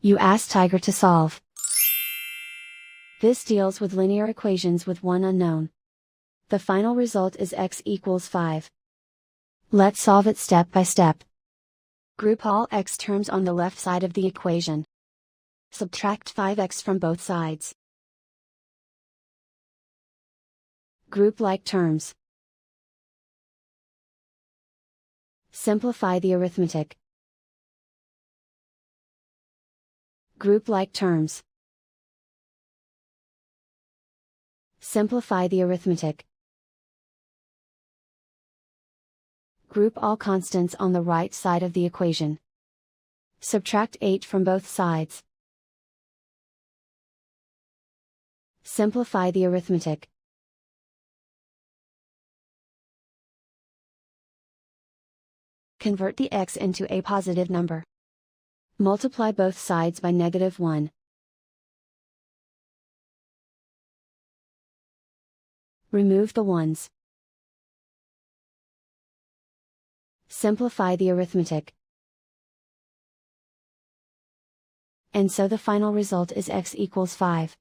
You ask Tiger to solve. This deals with linear equations with one unknown. The final result is x equals 5. Let's solve it step by step. Group all x terms on the left side of the equation. Subtract 5x from both sides. Group like terms. Simplify the arithmetic. Group like terms. Simplify the arithmetic. Group all constants on the right side of the equation. Subtract 8 from both sides. Simplify the arithmetic. Convert the x into a positive number. Multiply both sides by -1. Remove the ones. Simplify the arithmetic. And so the final result is x equals 5.